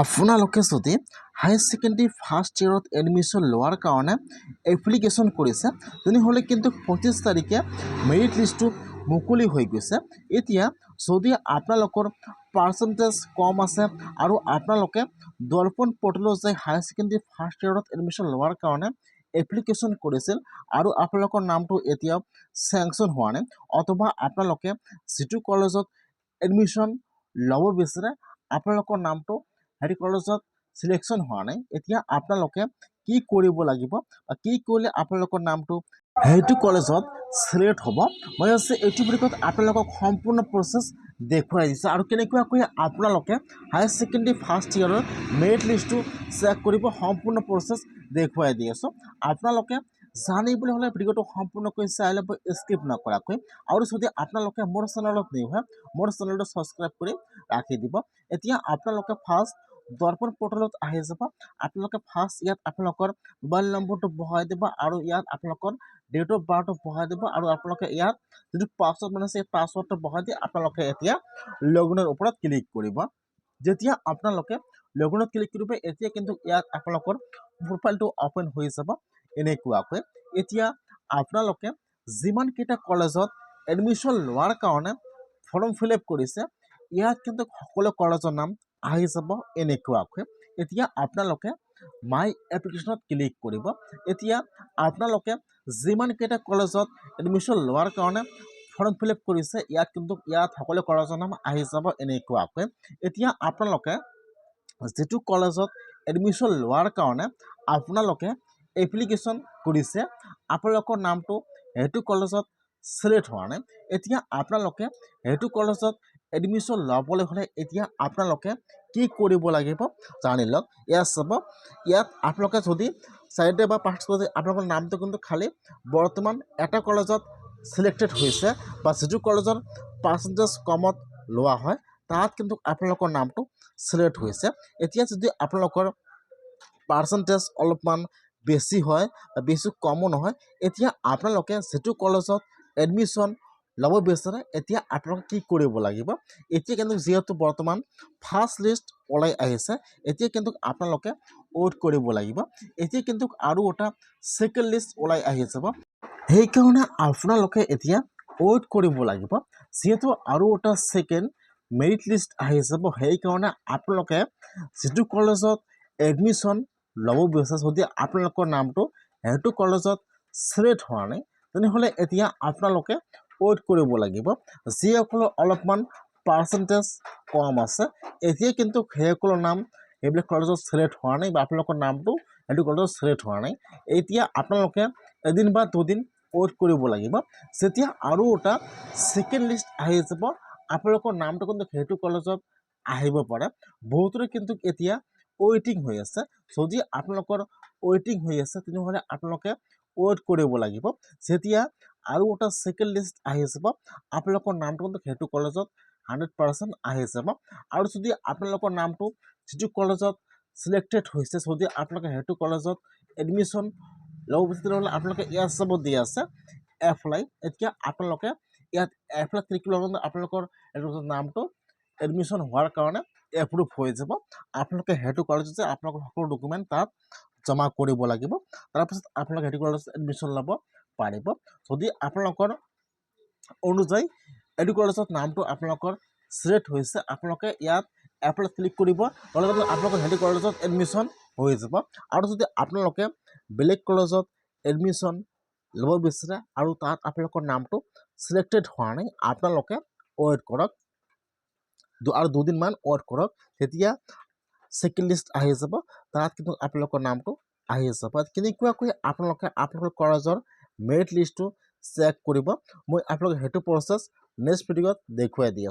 আপোনালোকে যদি higher secondary first ইয়েৰত admission লোৱাৰ কাৰণে এপ্লিকেশ্যন কৰিছে তেনেহ'লে কিন্তু 25 তাৰিখে মেৰিট লিষ্টটো মুকলি হৈ গৈছে। এতিয়া যদি আপোনালোকৰ পাৰ্চেণ্টেজ কম আছে আৰু আপোনালোকে দৰ্পণ পৰ্টেলত যাই হায়াৰ ছেকেণ্ডেৰী ফাৰ্ষ্ট ইয়েৰত এডমিশ্যন লোৱাৰ কাৰণে এপ্লিকেশ্যন কৰিছিল আৰু আপোনালোকৰ নামটো এতিয়াও চেংচন হোৱা নাই, অথবা আপোনালোকে যিটো কলেজত এডমিশ্যন ল'ব বিচাৰে আপোনালোকৰ নামটো হেৰি কলেজত চিলেকশ্যন হোৱা নাই, এতিয়া আপোনালোকে কি কৰিব লাগিব বা কি কৰিলে আপোনালোকৰ নামটো সেইটো কলেজত চিলেক্ট হ'ব। মই এইটো ভিডিঅ'ত আপোনালোকক সম্পূৰ্ণ প্ৰচেছ দেখুৱাই দিছোঁ আৰু কেনেকুৱাকৈ আপোনালোকে হায়াৰ ছেকেণ্ডেৰী ফাৰ্ষ্ট ইয়েৰৰ মেৰিট লিষ্টটো চেক কৰিব সম্পূৰ্ণ প্ৰচেছ দেখুৱাই দি আছোঁ। আপোনালোকে জানিবলৈ হ'লে ভিডিঅ'টো সম্পূৰ্ণকৈ চাই ল'ব স্কিপ নকৰাকৈ, আৰু যদি আপোনালোকে মোৰ চেনেলত নিউ হয় মোৰ চেনেলটো ছাবস্ক্ৰাইব কৰি ৰাখি দিব। এতিয়া আপোনালোকে ফাৰ্ষ্ট দৰ্পণ পৰ্টেলত আহি যাব। আপোনালোকে ফাৰ্ষ্ট ইয়াত আপোনালোকৰ মোবাইল নম্বৰটো বহাই দিব আৰু ইয়াত আপোনালোকৰ ডেট অফ বাৰ্থটো বহাই দিব আৰু আপোনালোকে ইয়াত যিটো পাছৱৰ্ড মানে সেই পাছৱৰ্ডটো বহাই দি আপোনালোকে এতিয়া লগইনৰ ওপৰত ক্লিক কৰিব। যেতিয়া আপোনালোকে লগইনত ক্লিক কৰিব এতিয়া কিন্তু ইয়াত আপোনালোকৰ প্ৰফাইলটো অপেন হৈ যাব এনেকুৱাকৈ। এতিয়া আপোনালোকে যিমানকেইটা কলেজত এডমিশ্যন লোৱাৰ কাৰণে ফৰ্ম ফিল আপ কৰিছে ইয়াত কিন্তু সকলো কলেজৰ নাম আহি যাব এনেকুৱাকৈ। এতিয়া আপোনালোকে মাই এপ্লিকেশ্যনত ক্লিক কৰিব। এতিয়া আপোনালোকে যিমানকেইটা কলেজত এডমিশ্যন লোৱাৰ কাৰণে ফৰ্ম ফিল আপ কৰিছে ইয়াত কিন্তু সকলো কলেজৰ নাম আহি যাব এনেকুৱাকৈ। এতিয়া আপোনালোকে যিটো কলেজত এডমিশ্যন লোৱাৰ কাৰণে আপোনালোকে এপ্লিকেশ্যন কৰিছে আপোনালোকৰ নামটো সেইটো কলেজত চিলেক্ট হোৱা নাই, এতিয়া আপোনালোকে সেইটো কলেজত এডমিশ্যন ল'বলৈ হ'লে এতিয়া আপোনালোকে কি কৰিব লাগিব জানি লওক। ইয়াত চাব, ইয়াত আপোনালোকে যদি চাইডে বা পাৰ্ট যদি আপোনালোকৰ নামটো কিন্তু খালী বৰ্তমান এটা কলেজত চিলেক্টেড হৈছে বা যিটো কলেজৰ পাৰ্চেণ্টেজ কমত লোৱা হয় তাত কিন্তু আপোনালোকৰ নামটো চিলেক্ট হৈছে। এতিয়া যদি আপোনালোকৰ পাৰ্চেণ্টেজ অলপমান বেছি হয় বা বেছি কমো নহয়, এতিয়া আপোনালোকে যিটো কলেজত এডমিশ্যন ল'ব বিচাৰে এতিয়া আপোনালোকে কি কৰিব লাগিব। এতিয়া কিন্তু যিহেতু বৰ্তমান ফাৰ্ষ্ট লিষ্ট ওলাই আহিছে এতিয়া কিন্তু আপোনালোকে ৱেইট কৰিব লাগিব। এতিয়া কিন্তু আৰু এটা ছেকেণ্ড লিষ্ট ওলাই আহি যাব, সেইকাৰণে আপোনালোকে এতিয়া ৱেইট কৰিব লাগিব। যিহেতু আৰু এটা ছেকেণ্ড মেৰিট লিষ্ট আহি যাব সেইকাৰণে আপোনালোকে যিটো কলেজত এডমিশ্যন ল'ব বিচাৰে যদি আপোনালোকৰ নামটো সেইটো কলেজত চিলেক্ট হোৱা নাই তেনেহ'লে এতিয়া আপোনালোকে ৱেইট কৰিব লাগিব। যিসকলৰ অলপমান পাৰ্চেণ্টেজ কম আছে এতিয়া কিন্তু সেইসকলৰ নাম সেইবিলাক কলেজত চিলেক্ট হোৱা নাই বা আপোনালোকৰ নামটো সেইটো কলেজত চিলেক্ট হোৱা নাই, এতিয়া আপোনালোকে এদিন বা দুদিন ৱেইট কৰিব লাগিব। যেতিয়া আৰু এটা ছেকেণ্ড লিষ্ট আহি যাব আপোনালোকৰ নামটো কিন্তু সেইটো কলেজত আহিব পাৰে। বহুতৰে কিন্তু এতিয়া ৱেইটিং হৈ আছে, যদি আপোনালোকৰ ৱেইটিং হৈ আছে তেনেহ'লে আপোনালোকে ৱেইট কৰিব লাগিব। যেতিয়া আৰু এটা ছেকেণ্ড লিষ্ট আহি যাব আপোনালোকৰ নামটো কিন্তু সেইটো কলেজত 100% আহি যাব। আৰু যদি আপোনালোকৰ নামটো যিটো কলেজত চিলেক্টেড হৈছে যদি আপোনালোকে সেইটো কলেজত এডমিশ্যন ল'ব বিচাৰে তেনেহ'লে আপোনালোকে ইয়াত চাব দি আছে এপ্লাই। এতিয়া আপোনালোকে ইয়াত এপ্লাই ক্লিক কৰাৰ লগে আপোনালোকৰ নামটো এডমিশ্যন হোৱাৰ কাৰণে এপ্ৰুভ হৈ যাব। আপোনালোকে সেইটো কলেজত যে আপোনালোকৰ সকলো ডকুমেণ্ট তাত জমা কৰিব লাগিব, তাৰপিছত আপোনালোকে সেইটো কলেজত এডমিশ্যন ল'ব পাৰিব। যদি আপোনালোকৰ অনুযায়ী এইটো কলেজত নামটো আপোনালোকৰ চিলেক্ট হৈছে আপোনালোকে ইয়াত এপ্লাই ক্লিক কৰিব, লগতে আপোনালোকৰ সেইটো কলেজত এডমিশ্যন হৈ যাব। আৰু যদি আপোনালোকে বেলেগ কলেজত এডমিশ্যন ল'ব বিচাৰে আৰু তাত আপোনালোকৰ নামটো চিলেক্টেড হোৱা নাই আপোনালোকে ৱেইট কৰক আৰু দুদিনমান ৱেইট কৰক, তেতিয়া ছেকেণ্ড লিষ্ট আহি যাব তাত কিন্তু আপোনালোকৰ নামটো আহি যাব। কেনেকুৱাকৈ আপোনালোকে আপোনালোকৰ কলেজৰ মেৰিট লিষ্টটো চেক কৰিব মই আপোনালোকে সেইটো প্ৰচেছ নেক্সট ভিডিঅ'ত দেখুৱাই দি আছোঁ।